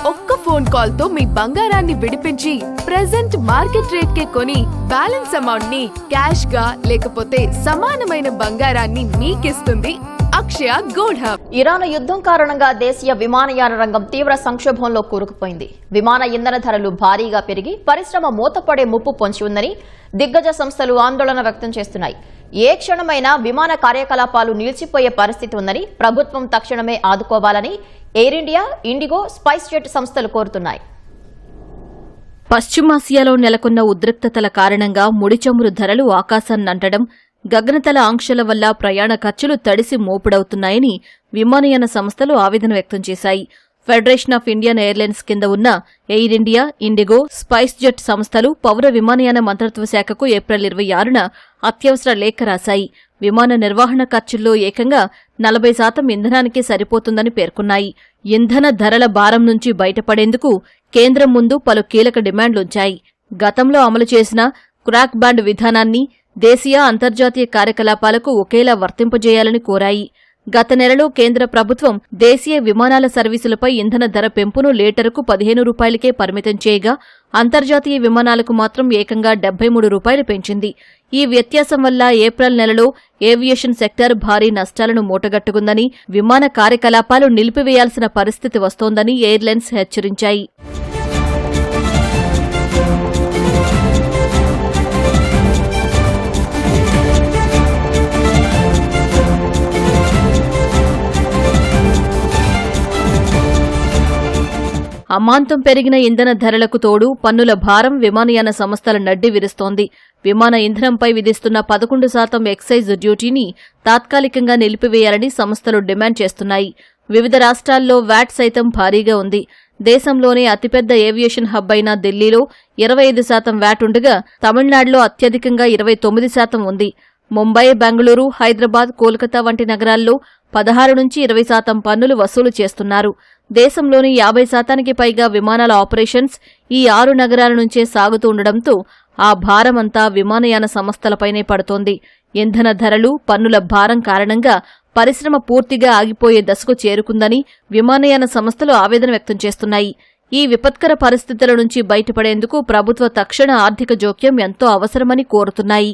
ఒక్క phone call తో మీ బంగారాన్ని విడిపించి ప్రెజెంట్ మార్కెట్ రేట్ కే కొని బ్యాలెన్స్ అమౌంట్ ని క్యాష్ గా లేకపోతే సమానమైన బంగారాన్ని మీకిస్తుంది అక్షయ గోల్డ్ హబ్. ఇరాన్ యుద్ధం కారణంగా దేశీయ విమానయాన రంగం తీవ్ర సంక్షోభంలో కూరుకుపోయింది. విమాన ఇంధన ధరలు భారీగా పెరిగి పరిశ్రమ మూతపడే ముప్పు పొంచి ఉందని దిగ్గజ సంస్థలు ఆందోళన వ్యక్తం చేస్తున్నాయి. ఏ క్షణమైనా విమాన కార్యకలాపాలు నిలిచిపోయే పరిస్థితి ఉందని ప్రభుత్వం తక్షణమే ఆదుకోవాలని air India, IndiGo, spice jet సంస్థలు కోరుతున్నాయి. పశ్చిమాసియాలో నెలకొన్న ఉద్రిక్తతల కారణంగా ముడి చమురు ధరలు ఆకాశాన్నంటడం, గగనతల ఆంక్షల వల్ల ప్రయాణ ఖర్చులు తడిసి మోపుడవుతున్నాయని విమానయాన సంస్థలు ఆవేదన వ్యక్తం చేశాయి. ఫెడరేషన్ ఆఫ్ ఇండియన్ ఎయిర్లైన్స్ కింద ఉన్న air India, IndiGo, spice jet సంస్థలు పౌర విమానయాన మంత్రిత్వ శాఖకు ఏప్రిల్ 26న అత్యవసర లేఖ రాశాయి. విమాన నిర్వహణ ఖర్చుల్లో ఏకంగా 40% ఇంధనానికే సరిపోతుందని పేర్కొన్నాయి. ఇంధన ధరల భారం నుంచి బయటపడేందుకు కేంద్రం ముందు పలు కీలక డిమాండ్లుంచాయి. గతంలో అమలు చేసిన క్రాక్ బ్యాండ్ విధానాన్ని దేశీయ, అంతర్జాతీయ కార్యకలాపాలకు ఒకేలా వర్తింపజేయాలని కోరాయి. గత నెలలో కేంద్ర ప్రభుత్వం దేశీయ విమానాల సర్వీసులపై ఇంధన ధర పెంపును లీటరుకు 15 రూపాయలకే పరిమితం చేయగా అంతర్జాతీయ విమానాలకు మాత్రం ఏకంగా 73 రూపాయలు పెంచింది. ఈ వ్యత్యాసం వల్ల ఏప్రిల్ నెలలో ఏవియేషన్ సెక్టార్ భారీ నష్టాలను మూటగట్టుకుందని, విమాన కార్యకలాపాలు నిలిపివేయాల్సిన పరిస్థితి వస్తోందని ఎయిర్లైన్స్ హెచ్చరించాయి. అమాంతం పెరిగిన ఇంధన ధరలకు తోడు పన్నుల భారం విమానయాన సంస్థల నడ్డి విరుస్తోంది. విమాన ఇంధనంపై విధిస్తున్న 11% ఎక్సైజ్ డ్యూటీని తాత్కాలికంగా నిలిపివేయాలని సంస్థలు డిమాండ్ చేస్తున్నాయి. వివిధ రాష్ట్రాల్లో వ్యాట్ సైతం భారీగా ఉంది. దేశంలోనే అతిపెద్ద ఏవియేషన్ హబ్ అయిన ఢిల్లీలో 25% వ్యాట్ ఉండగా తమిళనాడులో అత్యధికంగా 29% ఉంది. ముంబై, బెంగళూరు, హైదరాబాద్, కోల్కతా వంటి నగరాల్లో 16 నుంచి 20% పన్నులు వసూలు చేస్తున్నారు. దేశంలోని 50%కి పైగా విమానాల ఆపరేషన్స్ ఈ 6 నగరాల నుంచే సాగుతూ ఉండడంతో ఆ భారమంతా విమానయాన సంస్థలపైనే పడుతోంది. ఇంధన ధరలు, పన్నుల భారం కారణంగా పరిశ్రమ పూర్తిగా ఆగిపోయే దశకు చేరుకుందని విమానయాన సంస్థలు ఆవేదన వ్యక్తం చేస్తున్నాయి. ఈ విపత్కర పరిస్థితుల నుంచి బయటపడేందుకు ప్రభుత్వ తక్షణ ఆర్థిక జోక్యం ఎంతో అవసరమని కోరుతున్నాయి.